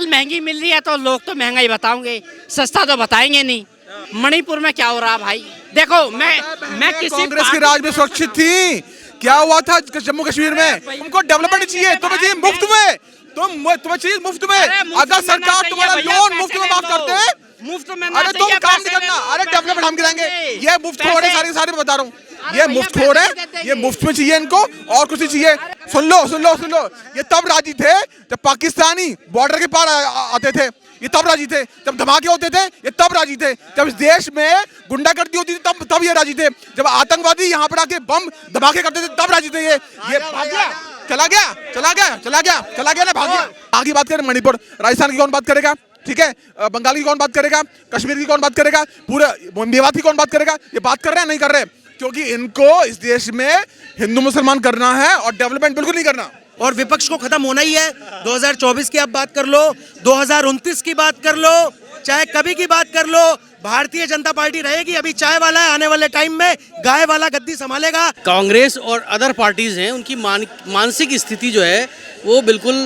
दाल महंगी मिल रही है तो लोग तो महंगाई बताओगे, सस्ता तो बताएंगे नहीं। मणिपुर में क्या हो रहा भाई, देखो मैं किसी कांग्रेस के राज में सुरक्षित थी, क्या हुआ था जम्मू कश्मीर में? तुमको डेवलपमेंट चाहिए, तुम्हें चाहिए मुफ्त में, तुम्हें चाहिए मुफ्त में। अगर सरकार तुम्हारा लोन मुफ्त में माफ करते हैं, मुफ्त में अरे तुम काम नहीं करना, अरे डेवलपमेंट हम गिराएंगे। ये मुफ्त खोर है, सारे बता रहा हूँ, ये मुफ्त खोर है, ये मुफ्त में चाहिए इनको और कुछ नहीं चाहिए। सुन लो, ये तब राजी थे जब पाकिस्तानी बॉर्डर के पार आते थे, ये तब राजी थे। जब धमाके होते थे ये तब राजी थे। जब इस देश में गुंडागर्दी होती थी तब ये राजी थे। जब आतंकवादी यहाँ पर आके बम धमाके करते थे तब राजी थे। ये भाग गया, चला गया ना, भाग गया। आगे बात करें मणिपुर, राजस्थान की कौन बात करेगा? ठीक है, बंगाल की कौन बात करेगा? कश्मीर की कौन बात करेगा? पूरे मेवात की कौन बात करेगा? ये बात कर रहे हैं नहीं कर रहे? क्योंकि इनको इस देश में हिंदू मुसलमान करना है और डेवलपमेंट बिल्कुल नहीं करना। और विपक्ष को खत्म होना ही है। 2024 की आप बात कर लो, 2029 की बात कर लो, चाहे कभी की बात कर लो, भारतीय जनता पार्टी रहेगी। अभी चाय वाला है, आने वाले टाइम में गाय वाला गद्दी संभालेगा। कांग्रेस और अदर पार्टीज हैं, उनकी मानसिक स्थिति जो है वो बिल्कुल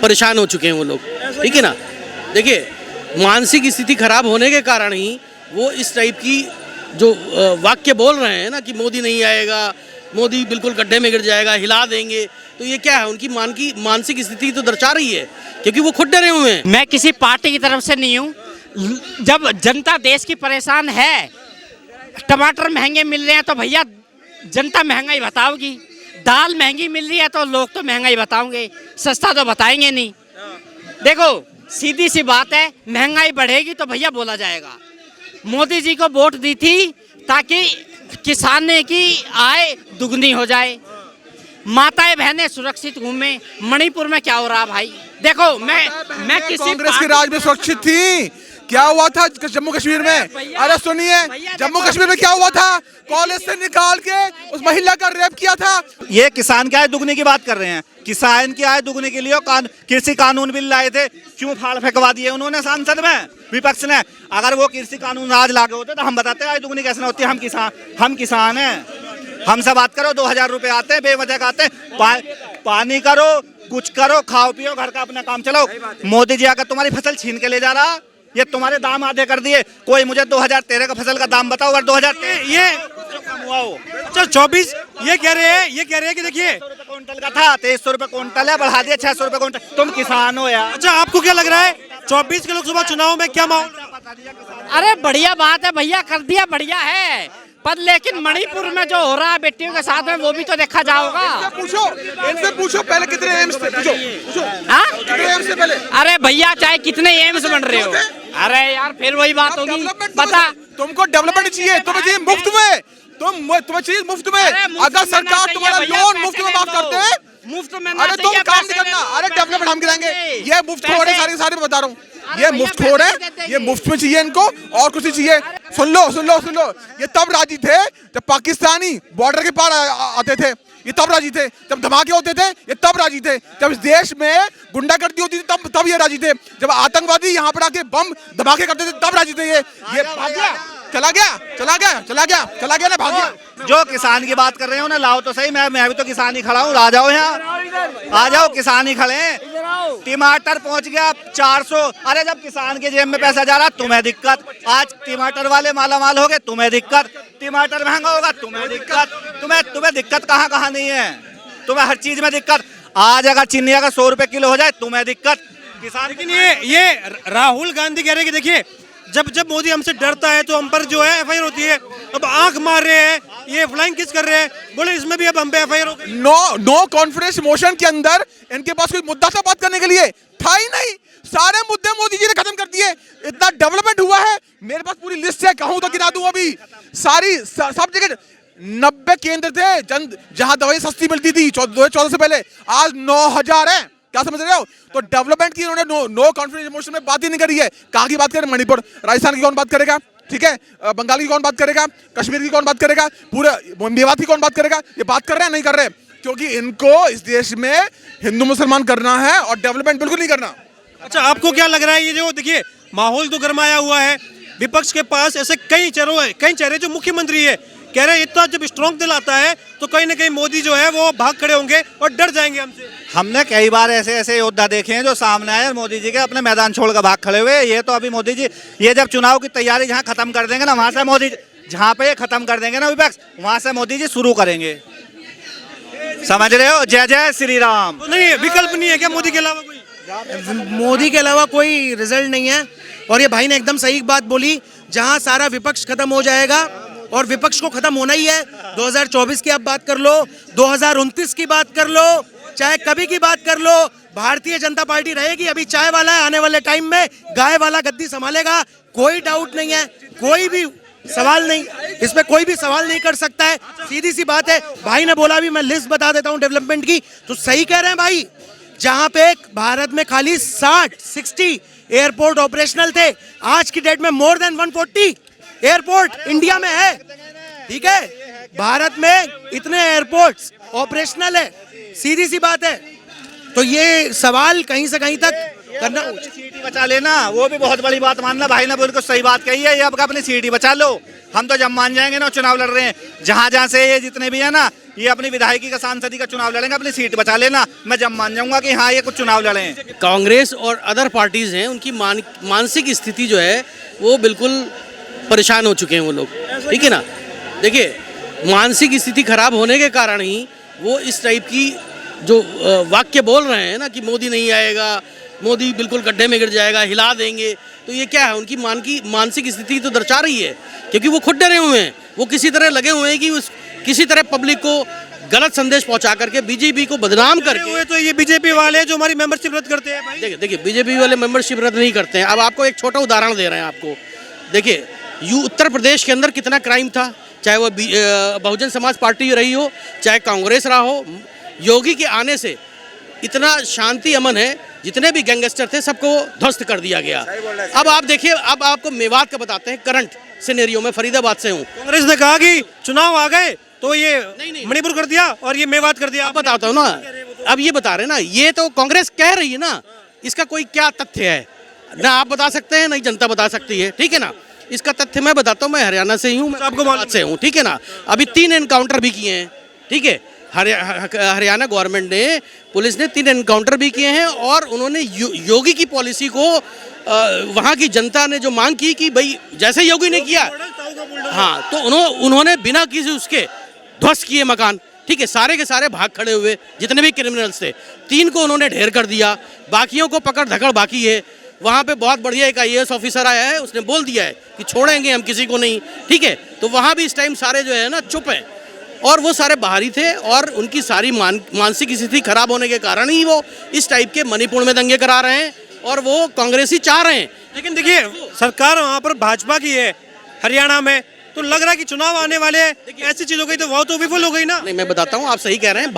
परेशान हो चुके हैं वो लोग, ठीक है ना। देखिए, मानसिक स्थिति खराब होने के कारण ही वो इस टाइप की जो वाक्य बोल रहे हैं ना कि मोदी नहीं आएगा, मोदी बिल्कुल गड्ढे में गिर जाएगा, हिला देंगे, तो ये क्या है, उनकी मानसिक स्थिति तो दर्शा रही है, क्योंकि वो खुद डरे हुए हैं। मैं किसी पार्टी की तरफ से नहीं हूँ। जब जनता देश की परेशान है, टमाटर महंगे मिल रहे हैं तो भैया जनता महंगाई बताओगी। दाल महंगी मिल रही है तो लोग तो महंगाई बताओगे, सस्ता तो बताएंगे नहीं। देखो सीधी सी बात है, महंगाई बढ़ेगी तो भैया बोला जाएगा। मोदी जी को वोट दी थी ताकि किसाने की आय दुगनी हो जाए, माताएं बहनें सुरक्षित घूमे। मणिपुर में क्या हो रहा भाई, देखो मैं किसी कांग्रेस के राज में सुरक्षित थी, क्या हुआ था जम्मू कश्मीर में? अरे सुनिए, जम्मू कश्मीर में क्या हुआ था? कॉलेज से निकाल के उस महिला का रेप किया था। ये किसान की आय दुगने की बात कर रहे हैं। किसान की आय दुगने के लिए कृषि कानून बिल लाए थे, क्यों फाड़ फेंकवा दिए उन्होंने सांसद में, विपक्ष ने? अगर वो कृषि कानून आज लागे होते तो हम बताते आय दुगनी कैसे होती है। हम किसान हैं, हमसे बात करो। 2000 रुपए आते हैं बेवजह का आते हैं। पानी करो, कुछ करो, खाओ पियो, घर का अपना काम चलाओ। मोदी जी अगर तुम्हारी फसल छीन के ले जा रहा, ये तुम्हारे दाम आधे कर दिए। कोई मुझे 2013 का फसल का दाम बताओ, अगर 2013 ये कम हुआ हो। अच्छा 24 ये कह रहे हैं कि देखिए 2300 क्विंटल का था, 2300 रुपए क्विंटल है, बढ़ा दिया 600 रुपए क्विंटल। तुम किसान हो यार। अच्छा आपको क्या लग रहा है 24 के लोकसभा चुनाव में क्या माहौल? अरे बढ़िया बात है भैया, कर दिया बढ़िया है, पर लेकिन मणिपुर में जो हो रहा है बेटियों के साथ में वो भी तो देखा जाओगा। इनसे पूछो पहले कितने एम्स थे, पूछो हाँ? कितने एम्स थे पहले? अरे भैया चाहे कितने एम्स बन रहे हो, अरे यार फिर वही बात होगी। बता, तुमको डेवलपमेंट चाहिए, तुम्हें चाहिए मुफ्त में, तुम्हें चाहिए मुफ्त में। अगर सरकार तुम्हारा लोन मुफ्त में माफ करते हैं, मुफ्त में अरे तुम काम नहीं करना, अरे डेवलपमेंट हम गिराएंगे। ये मुफ्त खोर है, सारे बता रहा हूँ, ये मुफ्त खोर है, ये मुफ्त में चाहिए इनको और कुछ नहीं चाहिए। सुन लो, ये तब राजी थे जब पाकिस्तानी बॉर्डर के पार आते थे, ये तब राजी थे। जब धमाके होते थे ये तब राजी थे। जब इस देश में गुंडागर्दी होती थी तब ये राजी थे। जब आतंकवादी यहाँ पर आके बम धमाके करते थे तब राजी थे। ये भाग गया, चला गया ना, भाग गया। जो किसान की बात कर रहे हो ना, लाओ तो सही। मैं भी तो किसान ही खड़ा हूँ, आ जाओ यहाँ, आ जाओ, किसान ही खड़े हैं। टमाटर पहुँच गया 400। अरे जब किसान के जेब में पैसा जा रहा तुम्हें दिक्कत। आज टमाटर वाले मालामाल हो गए, तुम्हें दिक्कत। टमाटर महंगा होगा, तुम्हें दिक्कत। तुम्हें दिक्कत कहाँ नहीं है, तुम्हें हर चीज में दिक्कत। आज अगर चीनी अगर 100 रुपए किलो हो जाए तुम्हें दिक्कत। किसान। लेकिन ये राहुल गांधी कह रहे हैं कि देखिए जब मोदी हमसे डरता है तो हम पर जो है एफआईआर होती है। अब आंख मार रहे हैं, ये फ्लाइंग किस कर रहे हैं, बोले इसमें भी अब हम पे एफआईआर हो गई। नो कॉन्फिडेंस मोशन के अंदर इनके पास कोई मुद्दा था बात करने के लिए, था ही नहीं। सारे मुद्दे मोदी जी ने खत्म कर दिए। इतना डेवलपमेंट हुआ है, मेरे पास पूरी लिस्ट है, कहूं तो गिना दूं अभी सारी। सब जगह 90 केंद्र थे जहां दवाई सस्ती मिलती थी 2014 से पहले, आज 9000 है। क्या समझ रहे हो? तो डेवलपमेंट की इन्होंने नो कॉन्फिडेंस मोशन में बात ही नहीं करी है। कहाँ की बात करें? मणिपुर, राजस्थान की कौन बात करेगा? ठीक है, बंगाल की कौन बात करेगा? कश्मीर की कौन बात करेगा? पूरे मेवात की कौन बात करेगा? ये बात कर रहे हैं नहीं कर रहे? क्योंकि इनको इस देश में हिंदू मुसलमान करना है और डेवलपमेंट बिल्कुल नहीं करना। अच्छा आपको क्या लग रहा है, ये जो देखिए माहौल तो गरमाया हुआ है, विपक्ष के पास ऐसे कई चेहरे जो मुख्यमंत्री है, कह रहे हैं इतना जब स्ट्रॉन्ग दिल आता है तो कहीं ना कहीं मोदी जो है वो भाग खड़े होंगे और डर जाएंगे हमसे। हमने कई बार ऐसे ऐसे योद्धा देखे हैं जो सामने आए मोदी जी के अपने मैदान छोड़कर भाग खड़े हुए। ये तो अभी मोदी जी ये जब चुनाव की तैयारी जहाँ खत्म कर देंगे ना, वहां से मोदी जहाँ पे ये खत्म कर देंगे ना विपक्ष, वहां से मोदी जी शुरू करेंगे। समझ रहे हो? जय जय श्री राम। तो नहीं है, विकल्प नहीं है क्या मोदी के अलावा कोई? मोदी के अलावा कोई रिजल्ट नहीं है। और ये भाई ने एकदम सही बात बोली, जहां सारा विपक्ष खत्म हो जाएगा, और विपक्ष को खत्म होना ही है। 2024 की आप बात कर लो, 2029 की बात कर लो, चाहे कभी की बात कर लो, भारतीय जनता पार्टी रहेगी। अभी चाय वाला है, आने वाले टाइम में गाय वाला गद्दी संभालेगा, कोई डाउट नहीं है, कोई भी सवाल नहीं, इस पे कोई भी सवाल नहीं कर सकता है। सीधी सी बात है। भाई ने बोला, भी मैं लिस्ट बता देता हूं डेवलपमेंट की, तो सही कह रहे हैं भाई। जहां पे भारत में खाली 60 एयरपोर्ट ऑपरेशनल थे, आज की डेट में मोर देन 140 एयरपोर्ट इंडिया में है। ठीक है, भारत में इतने एयरपोर्ट्स ऑपरेशनल है, सीधी सी बात है। तो ये सवाल कहीं से कहीं तक करना, सीट ही बचा लेना, वो भी बहुत बड़ी बात मानना। भाई ने बिल्कुल सही बात कही है, ये अब अपनी सीट ही बचा लो। हम तो जब मान जाएंगे ना चुनाव लड़ रहे हैं, जहां जहां से ये जितने भी है ना, ये अपनी विधायकी का सांसदी का चुनाव लड़ेंगे, अपनी सीट बचा लेना। मैं जब मान जाऊंगा कि हाँ ये कुछ चुनाव लड़े। कांग्रेस और अदर पार्टीज हैं, उनकी मानसिक स्थिति जो है वो बिल्कुल परेशान हो चुके हैं वो लोग, ठीक है ना। देखिए, मानसिक स्थिति खराब होने के कारण ही वो इस टाइप की जो वाक्य बोल रहे हैं ना कि मोदी नहीं आएगा, मोदी बिल्कुल गड्ढे में गिर जाएगा, हिला देंगे, तो ये क्या है, उनकी मानसिक स्थिति तो दर्शा रही है। क्योंकि वो खुद डरे हुए हैं, वो किसी तरह लगे हुए हैं कि किसी तरह पब्लिक को गलत संदेश पहुंचा करके बीजेपी को बदनाम करके हुए तो ये बीजेपी वाले जो हमारी मेंबरशिप रद्द करते हैं भाई। देखिए बीजेपी वाले मेंबरशिप रद्द नहीं करते हैं। अब आपको एक छोटा उदाहरण दे रहे हैं आपको। देखिए, उत्तर प्रदेश के अंदर कितना क्राइम था, चाहे वो बहुजन समाज पार्टी रही हो, चाहे कांग्रेस रहा हो। योगी के आने से इतना शांति अमन है, जितने भी गैंगस्टर थे सबको ध्वस्त कर दिया गया। अब आप देखिए, अब आपको मेवात का बताते हैं करंट सिनेरियो में, फरीदाबाद से हूँ। कांग्रेस ने कहा कि चुनाव आ गए तो ये मणिपुर कर दिया और ये मेवात कर दिया। अब बताता हूँ ना, अब ये बता रहे ना, ये तो कांग्रेस कह रही है ना, इसका कोई क्या तथ्य है ना आप बता सकते हैं, नहीं जनता बता सकती है, ठीक है ना। इसका तथ्य मैं बताता हूँ, मैं हरियाणा से ही हूँ, आपको बात से हूँ, ठीक है ना। अभी 3 एनकाउंटर भी किए हैं, ठीक है। हरियाणा गवर्नमेंट ने, पुलिस ने 3 एनकाउंटर भी किए हैं, और उन्होंने योगी की पॉलिसी को वहाँ की जनता ने जो मांग की कि भाई जैसे योगी ने किया, हाँ, तो उन्होंने बिना किसी उसके ध्वस्त किए मकान, ठीक है। सारे के सारे भाग खड़े हुए जितने भी क्रिमिनल्स थे, 3 को उन्होंने ढेर कर दिया, बाकियों को पकड़ धकड़ बाकी है। वहाँ पे बहुत बढ़िया एक IAS ऑफिसर आया है, उसने बोल दिया है कि छोड़ेंगे हम किसी को नहीं, ठीक है। तो वहाँ भी इस टाइम सारे जो है ना चुप हैं, और वो सारे बाहरी थे, और उनकी सारी मानसिक स्थिति खराब होने के कारण ही वो इस टाइप के मणिपुर में दंगे करा रहे हैं, और वो कांग्रेसी चाह रहे हैं। लेकिन देखिए, सरकार वहाँ पर भाजपा की है हरियाणा में, तो लग रहा है कि चुनाव आने वाले हैं, ऐसी चीज हो गई तो वह तो विफल हो गई ना। नहीं, मैं बताता हूँ, आप सही कह रहे हैं,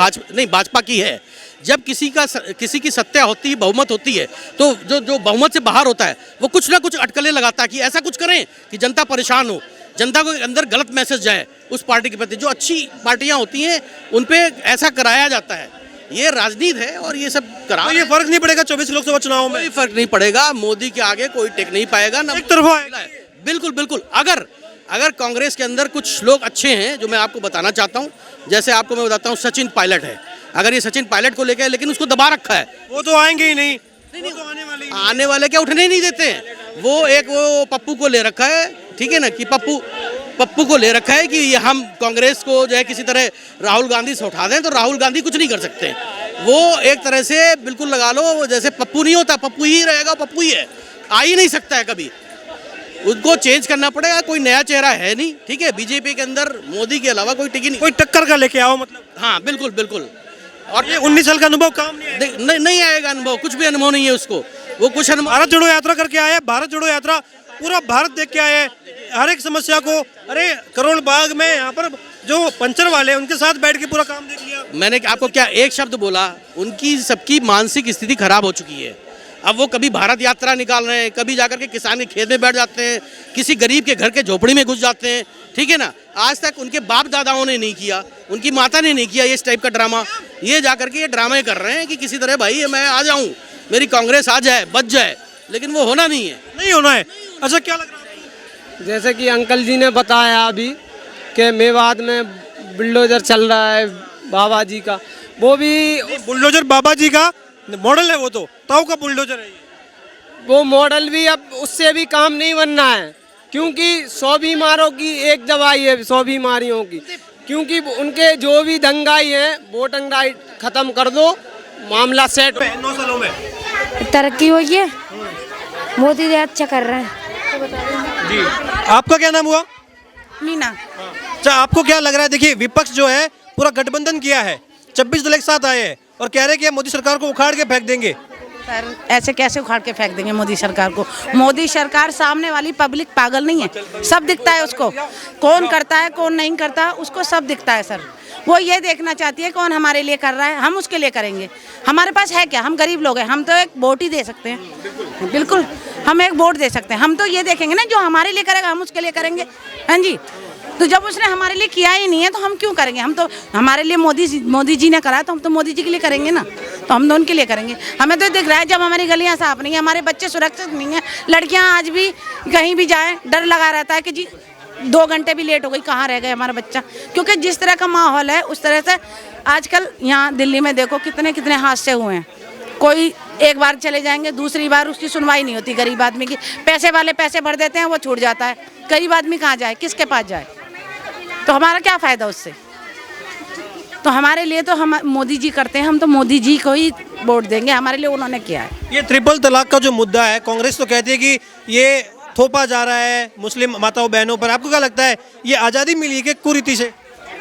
भाजपा की है। जब किसी की सत्ता होती है, बहुमत होती है, तो जो बहुमत से बाहर होता है वो कुछ ना कुछ अटकलें लगाता है कि ऐसा कुछ करें कि जनता परेशान हो, जनता को अंदर गलत मैसेज जाए उस पार्टी के प्रति। जो अच्छी पार्टियां होती हैं उन पे ऐसा कराया जाता है, ये राजनीति है, और ये सब करा। तो ये फर्क नहीं पड़ेगा 24 लोकसभा चुनाव में? कोई फर्क नहीं पड़ेगा, मोदी के आगे कोई टिक नहीं पाएगा ना, एक तरफा है। बिल्कुल बिल्कुल। अगर कांग्रेस के अंदर कुछ लोग अच्छे हैं, जो मैं आपको बताना चाहता हूँ, जैसे आपको मैं बताता हूँ, सचिन पायलट है। अगर ये सचिन पायलट को लेकर, लेकिन उसको दबा रखा है, वो तो आएंगे ही नहीं। आने वाले क्या उठने नहीं देते हैं। वो पप्पू को ले रखा है, ठीक है ना, कि पप्पू को ले रखा है कि ये हम कांग्रेस को जो है किसी तरह राहुल गांधी से उठा दें, तो राहुल गांधी कुछ नहीं कर सकते। वो एक तरह से बिल्कुल लगा लो, जैसे पप्पू नहीं होता, पप्पू ही रहेगा, पप्पू ही है, आ ही नहीं सकता है कभी। उनको चेंज करना पड़ेगा, कोई नया चेहरा है नहीं, ठीक है। बीजेपी के अंदर मोदी के अलावा कोई टिकी नहीं, कोई टक्कर का लेके आओ, मतलब। हाँ, बिल्कुल बिल्कुल। और ये 19 साल का अनुभव काम नहीं आएगा, अनुभव कुछ भी अनुभव नहीं है उसको। वो कुछ भारत जोड़ो यात्रा करके आया है, भारत जोड़ो यात्रा पूरा भारत देख के आए हैं, हर एक समस्या को। अरे करोल बाग में यहाँ पर जो पंचर वाले हैं उनके साथ बैठ के पूरा काम देख लिया। मैंने आपको क्या एक शब्द बोला, उनकी सबकी मानसिक स्थिति खराब हो चुकी है। अब वो कभी भारत यात्रा निकाल रहे हैं, कभी जाकर के किसान के खेत में बैठ जाते हैं, किसी गरीब के घर के झोपड़ी में घुस जाते हैं, ठीक है ना। आज तक उनके बाप दादाओं ने नहीं किया, उनकी माता ने नहीं किया इस टाइप का ड्रामा। ये जाकर के ये ड्रामे कर रहे हैं कि किसी तरह भाई मैं आ जाऊं, मेरी कांग्रेस आ जाए, बच जाए, लेकिन वो होना नहीं है, नहीं होना है। अच्छा, क्या लग रहा है? जैसे कि अंकल जी ने बताया अभी कि मेवात में बुलडोजर चल रहा है बाबा जी का, वो भी बुलडोजर बाबा जी का मॉडल है, वो तो ताऊ का बुलडोजर है ये। वो मॉडल भी अब उससे भी काम नहीं बनना है, क्योंकि 100 बीमारों की एक दवाई है, 100 बीमारियों की, क्योंकि उनके जो भी दंगाई है वो दंगाई खत्म कर दो, मामला सेट। 9 सालों में तरक्की हुई है, मोदी जी अच्छा कर रहे हैं। जी। आपका क्या नाम हुआ? मीना। अच्छा, आपको क्या लग रहा है? देखिए, विपक्ष जो है पूरा गठबंधन किया है, 26 दल एक साथ आए हैं और कह रहे हैं कि मोदी सरकार को उखाड़ के फेंक देंगे। सर ऐसे कैसे उखाड़ के फेंक देंगे मोदी सरकार को? मोदी सरकार, सामने वाली पब्लिक पागल नहीं है, सब दिखता है उसको, कौन करता है कौन नहीं करता उसको सब दिखता है सर। वो ये देखना चाहती है कौन हमारे लिए कर रहा है, हम उसके लिए करेंगे। हमारे पास है क्या? हम गरीब लोग हैं, हम तो एक वोट ही दे सकते हैं। बिल्कुल, हम एक वोट दे सकते हैं। हम तो ये देखेंगे ना, जो हमारे लिए करेगा हम उसके लिए करेंगे। हाँ जी, तो जब उसने हमारे लिए किया ही नहीं है तो हम क्यों करेंगे? हम तो हमारे लिए मोदी जी ने करा तो हम तो मोदी जी के लिए करेंगे ना, तो हम तो उनके लिए करेंगे। हमें तो दिख रहा है जब हमारी गलियां साफ नहीं है, हमारे बच्चे सुरक्षित नहीं है, लड़कियां आज भी कहीं भी जाए डर लगा रहता है कि जी 2 घंटे भी लेट हो गई, कहाँ रह गए हमारा बच्चा। क्योंकि जिस तरह का माहौल है उस तरह से आजकल यहाँ दिल्ली में देखो कितने कितने हादसे हुए हैं। कोई एक बार चले जाएंगे, दूसरी बार उसकी सुनवाई नहीं होती गरीब आदमी की। पैसे वाले पैसे भर देते हैं, वो छूट जाता है। गरीब आदमी कहाँ जाए, किसके पास जाए? तो हमारा क्या फ़ायदा उससे? तो हमारे लिए तो हम मोदी जी करते हैं, हम तो मोदी जी को ही वोट देंगे, हमारे लिए उन्होंने किया है। ये ट्रिपल तलाक का जो मुद्दा है, कांग्रेस तो कहती है कि ये थोपा जा रहा है मुस्लिम माताओं बहनों पर। आपको क्या लगता है, ये आज़ादी मिली है कि कुरीति से?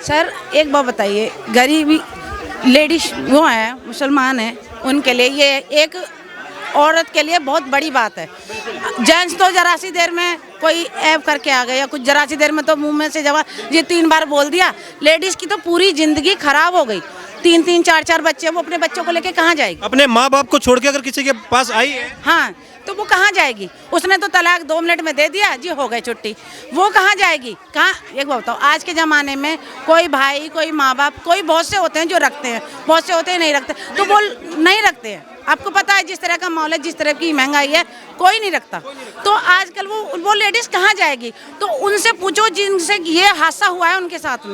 सर एक बात बताइए, गरीबी लेडीज वो हैं, मुसलमान हैं, उनके लिए ये एक औरत के लिए बहुत बड़ी बात है। जेंट्स तो जरा सी देर में कोई ऐप करके आ गया, कुछ जरा सी देर में तो मुंह में से जवाब ये 3 बार बोल दिया। लेडीज़ की तो पूरी ज़िंदगी खराब हो गई। 3-3, 4-4 बच्चे, वो अपने बच्चों को लेके कहाँ जाएगी? अपने माँ बाप को छोड़ के अगर किसी के पास आई है, हाँ, तो वो कहाँ जाएगी? उसने तो तलाक 2 मिनट में दे दिया जी, हो गई छुट्टी। वो कहाँ जाएगी? कहाँ? एक बात बताओ, आज के ज़माने में कोई भाई, कोई माँ बाप, कोई बहुत से होते हैं जो रखते हैं, बहुत से होते हैं नहीं रखते। तो वो नहीं रखते हैं। आपको पता है जिस तरह का माहौल है, जिस तरह की महंगाई है, कोई नहीं रखता। तो आजकल वो लेडीज़ कहाँ जाएगी? तो उनसे पूछो जिनसे ये हादसा हुआ है उनके साथ में।